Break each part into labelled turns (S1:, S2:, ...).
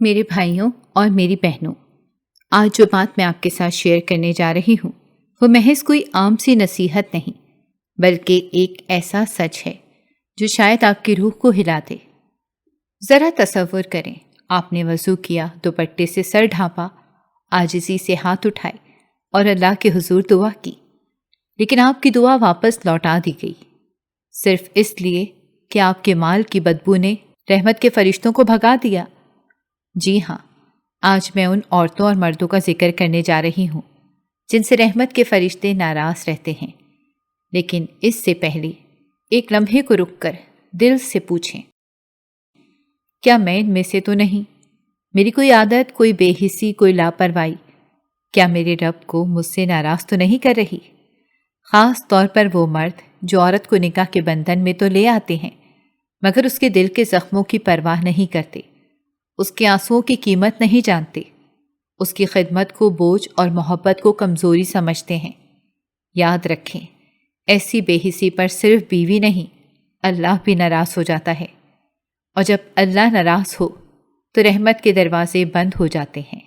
S1: میرے بھائیوں اور میری بہنوں، آج جو بات میں آپ کے ساتھ شیئر کرنے جا رہی ہوں وہ محض کوئی عام سی نصیحت نہیں، بلکہ ایک ایسا سچ ہے جو شاید آپ کی روح کو ہلا دے۔ ذرا تصور کریں، آپ نے وضو کیا، دوپٹے سے سر ڈھانپا، عاجزی سے ہاتھ اٹھائے اور اللہ کے حضور دعا کی، لیکن آپ کی دعا واپس لوٹا دی گئی، صرف اس لیے کہ آپ کے مال کی بدبو نے رحمت کے فرشتوں کو بھگا دیا۔ جی ہاں، آج میں ان عورتوں اور مردوں کا ذکر کرنے جا رہی ہوں جن سے رحمت کے فرشتے ناراض رہتے ہیں، لیکن اس سے پہلے ایک لمحے کو رک کر دل سے پوچھیں، کیا میں ان میں سے تو نہیں؟ میری کوئی عادت، کوئی بے حسی، کوئی لاپرواہی کیا میرے رب کو مجھ سے ناراض تو نہیں کر رہی؟ خاص طور پر وہ مرد جو عورت کو نکاح کے بندھن میں تو لے آتے ہیں مگر اس کے دل کے زخموں کی پرواہ نہیں کرتے، اس کے آنسوؤں کی قیمت نہیں جانتے، اس کی خدمت کو بوجھ اور محبت کو کمزوری سمجھتے ہیں۔ یاد رکھیں، ایسی بے حسی پر صرف بیوی نہیں، اللہ بھی ناراض ہو جاتا ہے، اور جب اللہ ناراض ہو تو رحمت کے دروازے بند ہو جاتے ہیں۔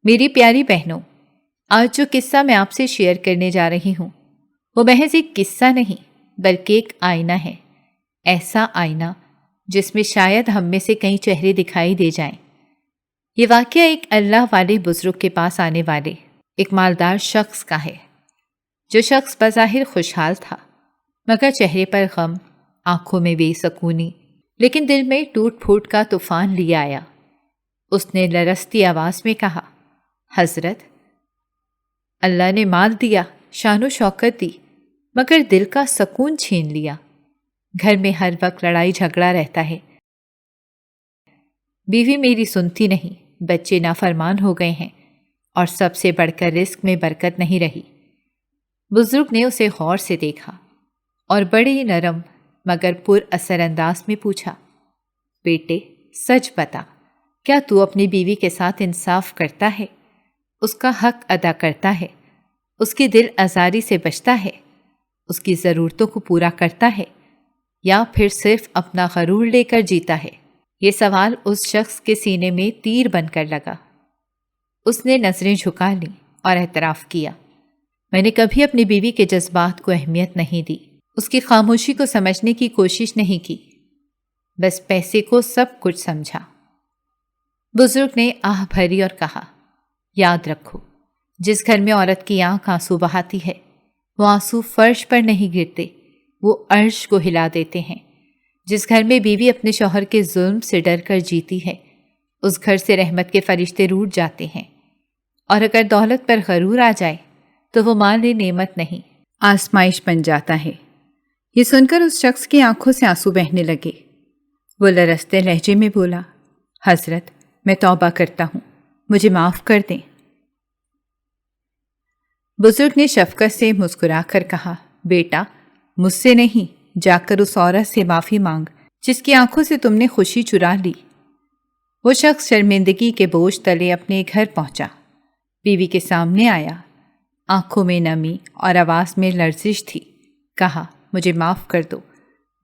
S1: میری پیاری بہنوں، آج جو قصہ میں آپ سے شیئر کرنے جا رہی ہوں وہ محض ایک قصہ نہیں بلکہ ایک آئینہ ہے، ایسا آئینہ جس میں شاید ہم میں سے کئی چہرے دکھائی دے جائیں۔ یہ واقعہ ایک اللہ والے بزرگ کے پاس آنے والے ایک مالدار شخص کا ہے، جو شخص بظاہر خوشحال تھا مگر چہرے پر غم، آنکھوں میں بے سکونی، لیکن دل میں ٹوٹ پھوٹ کا طوفان لے آیا۔ اس نے لرزتی آواز میں کہا، حضرت، اللہ نے مال دیا، شان و شوکت دی، مگر دل کا سکون چھین لیا۔ گھر میں ہر وقت لڑائی جھگڑا رہتا ہے، بیوی میری سنتی نہیں، بچے نافرمان ہو گئے ہیں، اور سب سے بڑھ کر رزق میں برکت نہیں رہی۔ بزرگ نے اسے غور سے دیکھا اور بڑے ہی نرم مگر پر اثر انداز میں پوچھا، بیٹے سچ بتا، کیا تو اپنی بیوی کے ساتھ انصاف کرتا ہے، اس کا حق ادا کرتا ہے، اس کی دل آزاری سے بچتا ہے، اس کی ضرورتوں کو پورا کرتا ہے، یا پھر صرف اپنا غرور لے کر جیتا ہے؟ یہ سوال اس شخص کے سینے میں تیر بن کر لگا۔ اس نے نظریں جھکا لیں اور اعتراف کیا، میں نے کبھی اپنی بیوی کے جذبات کو اہمیت نہیں دی، اس کی خاموشی کو سمجھنے کی کوشش نہیں کی، بس پیسے کو سب کچھ سمجھا۔ بزرگ نے آہ بھری اور کہا، یاد رکھو، جس گھر میں عورت کی آنکھ آنسو بہاتی ہے وہ آنسو فرش پر نہیں گرتے، وہ عرش کو ہلا دیتے ہیں۔ جس گھر میں بیوی اپنے شوہر کے ظلم سے ڈر کر جیتی ہے اس گھر سے رحمت کے فرشتے روٹ جاتے ہیں، اور اگر دولت پر غرور آ جائے تو وہ مال نعمت نہیں، آزمائش بن جاتا ہے۔ یہ سن کر اس شخص کی آنکھوں سے آنسو بہنے لگے۔ وہ لرزتے لہجے میں بولا، حضرت، میں توبہ کرتا ہوں، مجھے معاف کر دیں۔ بزرگ نے شفقت سے مسکرا کر کہا، بیٹا، مجھ سے نہیں، جا کر اس عورت سے معافی مانگ جس کی آنکھوں سے تم نے خوشی چرا لی۔ وہ شخص شرمندگی کے بوجھ تلے اپنے گھر پہنچا، بیوی کے سامنے آیا، آنکھوں میں نمی اور آواز میں لرزش تھی، کہا، مجھے معاف کر دو،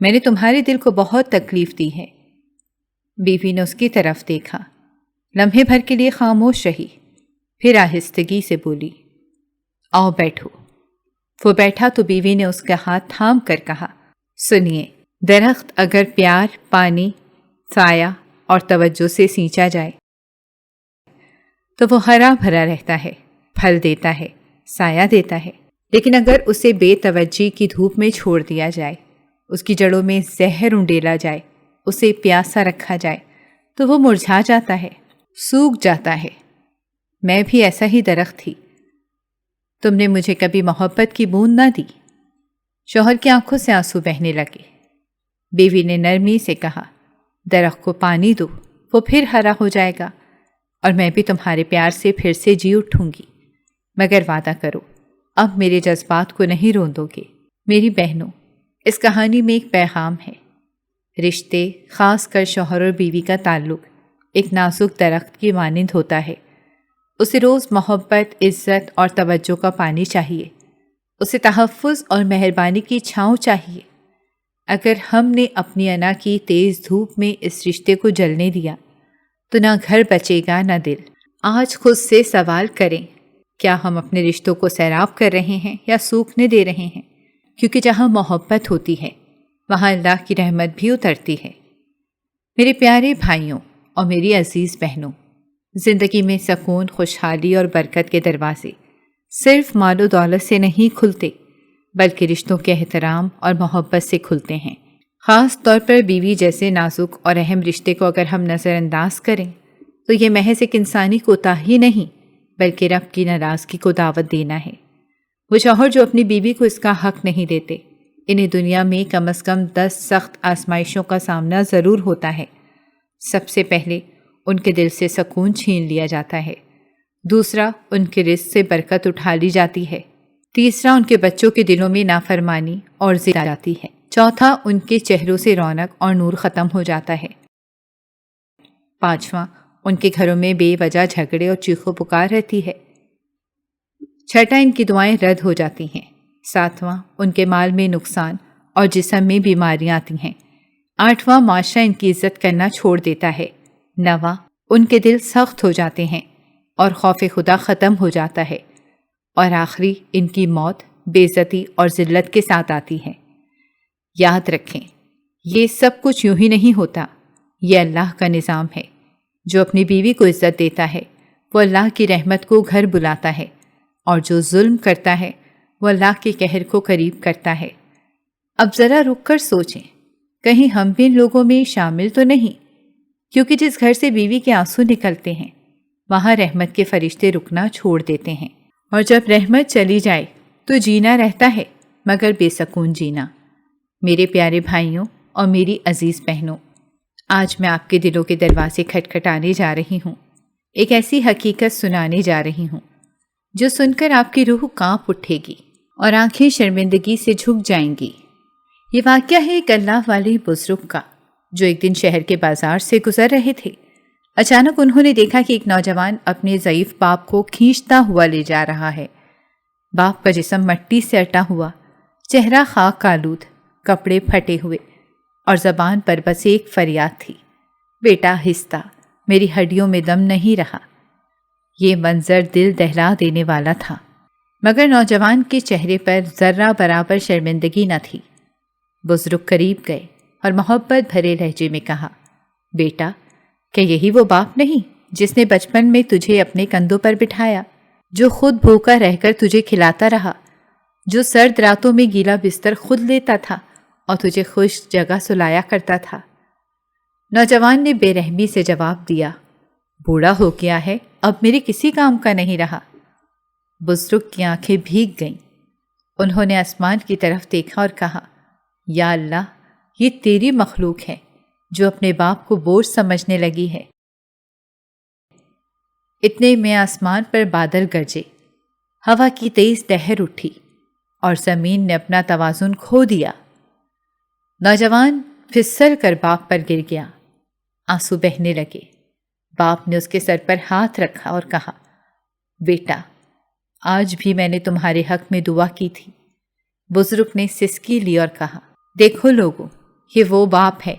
S1: میں نے تمہارے دل کو بہت تکلیف دی ہے۔ بیوی نے اس کی طرف دیکھا، لمحے بھر کے لیے خاموش رہی، پھر آہستگی سے بولی، آؤ بیٹھو۔ وہ بیٹھا تو بیوی نے اس کا ہاتھ تھام کر کہا، سنیے، درخت اگر پیار، پانی، سایہ اور توجہ سے سینچا جائے تو وہ ہرا بھرا رہتا ہے، پھل دیتا ہے، سایہ دیتا ہے، لیکن اگر اسے بے توجہی کی دھوپ میں چھوڑ دیا جائے، اس کی جڑوں میں زہر انڈیلا جائے، اسے پیاسا رکھا جائے تو وہ مرجھا جاتا ہے، سوکھ جاتا ہے۔ میں بھی ایسا ہی درخت تھی، تم نے مجھے کبھی محبت کی بوند نہ دی۔ شوہر کی آنکھوں سے آنسو بہنے لگے۔ بیوی نے نرمی سے کہا، درخت کو پانی دو، وہ پھر ہرا ہو جائے گا، اور میں بھی تمہارے پیار سے پھر سے جی اٹھوں گی، مگر وعدہ کرو اب میرے جذبات کو نہیں روندو گے۔ میری بہنوں، اس کہانی میں ایک پیغام ہے۔ رشتے، خاص کر شوہر اور بیوی کا تعلق ایک نازک درخت کی مانند ہوتا ہے۔ اسے روز محبت، عزت اور توجہ کا پانی چاہیے، اسے تحفظ اور مہربانی کی چھاؤں چاہیے۔ اگر ہم نے اپنی انا کی تیز دھوپ میں اس رشتے کو جلنے دیا تو نہ گھر بچے گا نہ دل۔ آج خود سے سوال کریں، کیا ہم اپنے رشتوں کو سیراب کر رہے ہیں یا سوکھنے دے رہے ہیں؟ کیونکہ جہاں محبت ہوتی ہے وہاں اللہ کی رحمت بھی اترتی ہے۔ میرے پیارے بھائیوں اور میری عزیز بہنوں، زندگی میں سکون، خوشحالی اور برکت کے دروازے صرف مال و دولت سے نہیں کھلتے، بلکہ رشتوں کے احترام اور محبت سے کھلتے ہیں۔ خاص طور پر بیوی جیسے نازک اور اہم رشتے کو اگر ہم نظر انداز کریں تو یہ محض ایک انسانی کوتاہی نہیں بلکہ رب کی ناراضگی کو دعوت دینا ہے۔ وہ شوہر جو اپنی بیوی کو اس کا حق نہیں دیتے، انہیں دنیا میں کم از کم 10 سخت آزمائشوں کا سامنا ضرور ہوتا ہے۔ سب سے پہلے ان کے دل سے سکون چھین لیا جاتا ہے، دوسرا ان کے رزق سے برکت اٹھا لی جاتی ہے، تیسرا ان کے بچوں کے دلوں میں نافرمانی اور ضد آ جاتی ہے، چوتھا ان کے چہروں سے رونق اور نور ختم ہو جاتا ہے، پانچواں ان کے گھروں میں بے وجہ جھگڑے اور چیخ و پکار رہتی ہے، چھٹا ان کی دعائیں رد ہو جاتی ہیں، ساتواں ان کے مال میں نقصان اور جسم میں بیماریاں آتی ہیں، آٹھواں معاشرہ ان کی عزت کرنا چھوڑ دیتا ہے، نواں ان کے دل سخت ہو جاتے ہیں اور خوف خدا ختم ہو جاتا ہے، اور آخری ان کی موت بے عزتی اور ذلت کے ساتھ آتی ہے۔ یاد رکھیں، یہ سب کچھ یوں ہی نہیں ہوتا، یہ اللہ کا نظام ہے۔ جو اپنی بیوی کو عزت دیتا ہے وہ اللہ کی رحمت کو گھر بلاتا ہے، اور جو ظلم کرتا ہے وہ اللہ کے قہر کو قریب کرتا ہے۔ اب ذرا رک کر سوچیں، کہیں ہم بھی ان لوگوں میں شامل تو نہیں؟ کیونکہ جس گھر سے بیوی کے آنسو نکلتے ہیں وہاں رحمت کے فرشتے رکنا چھوڑ دیتے ہیں، اور جب رحمت چلی جائے تو جینا رہتا ہے مگر بے سکون جینا۔ میرے پیارے بھائیوں اور میری عزیز بہنوں، آج میں آپ کے دلوں کے دروازے کھٹکھٹانے جا رہی ہوں، ایک ایسی حقیقت سنانے جا رہی ہوں جو سن کر آپ کی روح کانپ اٹھے گی اور آنکھیں شرمندگی سے جھک جائیں گی۔ یہ واقعہ ہے ایک اللہ والے بزرگ کا، جو ایک دن شہر کے بازار سے گزر رہے تھے۔ اچانک انہوں نے دیکھا کہ ایک نوجوان اپنے ضعیف باپ کو کھینچتا ہوا لے جا رہا ہے۔ باپ کا جسم مٹی سے اٹا ہوا، چہرہ خاک آلود، کپڑے پھٹے ہوئے، اور زبان پر بس ایک فریاد تھی، بیٹا آہستہ، میری ہڈیوں میں دم نہیں رہا۔ یہ منظر دل دہلا دینے والا تھا، مگر نوجوان کے چہرے پر ذرہ برابر شرمندگی نہ تھی۔ بزرگ قریب گئے اور محبت بھرے لہجے میں کہا، بیٹا، کیا یہی وہ باپ نہیں جس نے بچپن میں تجھے اپنے کندھوں پر بٹھایا، جو خود بھوکا رہ کر تجھے کھلاتا رہا، جو سرد راتوں میں گیلا بستر خود لیتا تھا اور تجھے خشک جگہ سلایا کرتا تھا؟ نوجوان نے بے رحمی سے جواب دیا، بوڑھا ہو گیا ہے، اب میرے کسی کام کا نہیں رہا۔ بزرگ کی آنکھیں بھیگ گئیں، انہوں نے آسمان کی طرف دیکھا اور کہا، یا اللہ، یہ تیری مخلوق ہے جو اپنے باپ کو بوجھ سمجھنے لگی ہے۔ اتنے میں آسمان پر بادل گرجے، ہوا کی تیز لہر اٹھی اور زمین نے اپنا توازن کھو دیا۔ نوجوان پھسل کر باپ پر گر گیا، آنسو بہنے لگے۔ باپ نے اس کے سر پر ہاتھ رکھا اور کہا، بیٹا، آج بھی میں نے تمہارے حق میں دعا کی تھی۔ بزرگ نے سسکی لی اور کہا، دیکھو لوگوں، یہ وہ باپ ہے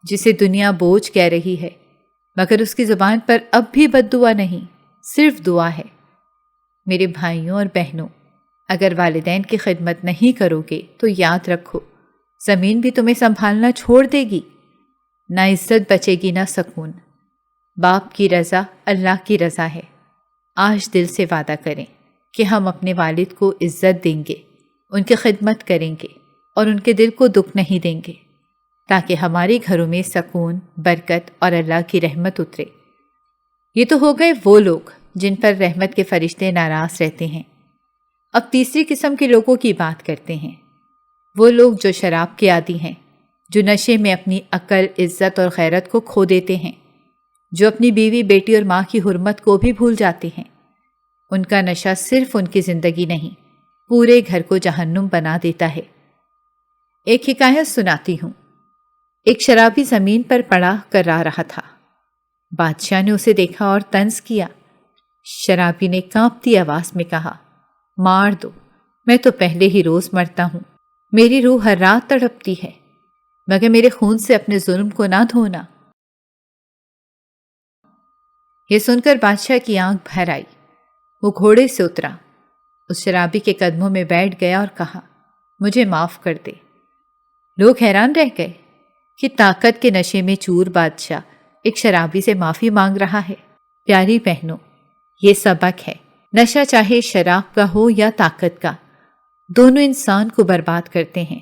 S1: جسے دنیا بوجھ کہہ رہی ہے، مگر اس کی زبان پر اب بھی بد دعا نہیں، صرف دعا ہے۔ میرے بھائیوں اور بہنوں، اگر والدین کی خدمت نہیں کرو گے تو یاد رکھو، زمین بھی تمہیں سنبھالنا چھوڑ دے گی، نہ عزت بچے گی نہ سکون۔ باپ کی رضا اللہ کی رضا ہے۔ آج دل سے وعدہ کریں کہ ہم اپنے والد کو عزت دیں گے، ان کی خدمت کریں گے اور ان کے دل کو دکھ نہیں دیں گے، تاکہ ہمارے گھروں میں سکون، برکت اور اللہ کی رحمت اترے۔ یہ تو ہو گئے وہ لوگ جن پر رحمت کے فرشتے ناراض رہتے ہیں۔ اب تیسری قسم کے لوگوں کی بات کرتے ہیں، وہ لوگ جو شراب کے عادی ہیں، جو نشے میں اپنی عقل، عزت اور غیرت کو کھو دیتے ہیں، جو اپنی بیوی، بیٹی اور ماں کی حرمت کو بھی بھول جاتے ہیں۔ ان کا نشہ صرف ان کی زندگی نہیں، پورے گھر کو جہنم بنا دیتا ہے۔ ایک حکایت سناتی ہوں۔ ایک شرابی زمین پر پڑا کرا رہا تھا۔ بادشاہ نے اسے دیکھا اور طنز کیا۔ شرابی نے کانپتی آواز میں کہا، مار دو، میں تو پہلے ہی روز مرتا ہوں، میری روح ہر رات تڑپتی ہے، مگر میرے خون سے اپنے ظلم کو نہ دھونا۔ یہ سن کر بادشاہ کی آنکھ بھر آئی۔ وہ گھوڑے سے اترا، اس شرابی کے قدموں میں بیٹھ گیا اور کہا، مجھے معاف کر دے۔ لوگ حیران رہ گئے کہ طاقت کے نشے میں چور بادشاہ ایک شرابی سے معافی مانگ رہا ہے۔ پیاری بہنوں، یہ سبق ہے، نشہ چاہے شراب کا ہو یا طاقت کا، دونوں انسان کو برباد کرتے ہیں۔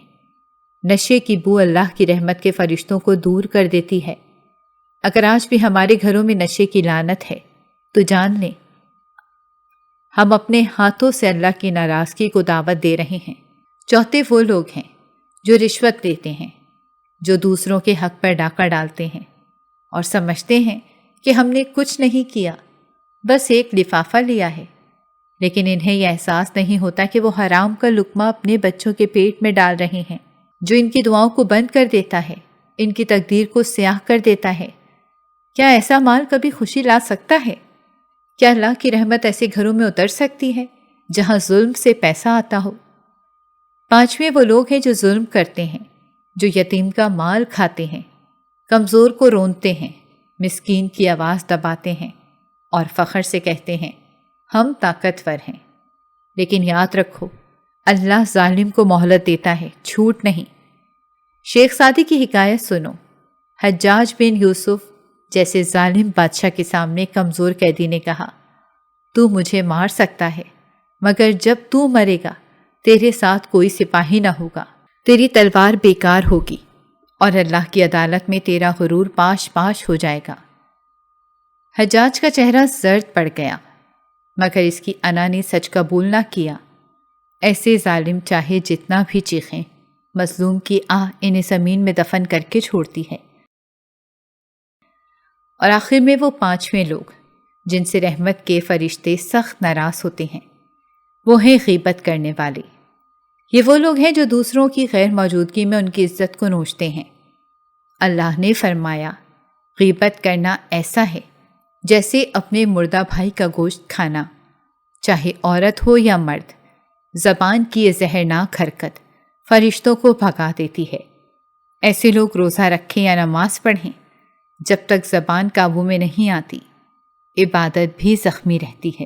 S1: نشے کی بو اللہ کی رحمت کے فرشتوں کو دور کر دیتی ہے۔ اگر آج بھی ہمارے گھروں میں نشے کی لعنت ہے تو جان لیں ہم اپنے ہاتھوں سے اللہ کی ناراضگی کو دعوت دے رہے ہیں۔ چوتھے وہ لوگ ہیں جو رشوت لیتے ہیں، جو دوسروں کے حق پر ڈاکہ ڈالتے ہیں اور سمجھتے ہیں کہ ہم نے کچھ نہیں کیا، بس ایک لفافہ لیا ہے، لیکن انہیں یہ احساس نہیں ہوتا کہ وہ حرام کا لقمہ اپنے بچوں کے پیٹ میں ڈال رہے ہیں، جو ان کی دعاؤں کو بند کر دیتا ہے، ان کی تقدیر کو سیاہ کر دیتا ہے۔ کیا ایسا مال کبھی خوشی لا سکتا ہے؟ کیا اللہ کی رحمت ایسے گھروں میں اتر سکتی ہے جہاں ظلم سے پیسہ آتا ہو؟ پانچویں وہ لوگ ہیں جو ظلم کرتے ہیں، جو یتیم کا مال کھاتے ہیں، کمزور کو رونتے ہیں، مسکین کی آواز دباتے ہیں اور فخر سے کہتے ہیں ہم طاقتور ہیں۔ لیکن یاد رکھو، اللہ ظالم کو مہلت دیتا ہے، چھوٹ نہیں۔ شیخ سعدی کی حکایت سنو۔ حجاج بن یوسف جیسے ظالم بادشاہ کے سامنے کمزور قیدی نے کہا، تو مجھے مار سکتا ہے، مگر جب تو مرے گا تیرے ساتھ کوئی سپاہی نہ ہوگا، تیری تلوار بیکار ہوگی اور اللہ کی عدالت میں تیرا غرور پاش پاش ہو جائے گا۔ حجاج کا چہرہ زرد پڑ گیا، مگر اس کی انا نے سچ قبول نہ کیا۔ ایسے ظالم چاہے جتنا بھی چیخیں، مظلوم کی آہ انہیں زمین میں دفن کر کے چھوڑتی ہے۔ اور آخر میں وہ پانچویں لوگ جن سے رحمت کے فرشتے سخت ناراض ہوتے ہیں، وہ ہیں غیبت کرنے والے۔ یہ وہ لوگ ہیں جو دوسروں کی غیر موجودگی میں ان کی عزت کو نوچتے ہیں۔ اللہ نے فرمایا، غیبت کرنا ایسا ہے جیسے اپنے مردہ بھائی کا گوشت کھانا، چاہے عورت ہو یا مرد۔ زبان کی یہ زہرناک حرکت فرشتوں کو بھگا دیتی ہے۔ ایسے لوگ روزہ رکھیں یا نماز پڑھیں، جب تک زبان قابو میں نہیں آتی، عبادت بھی زخمی رہتی ہے۔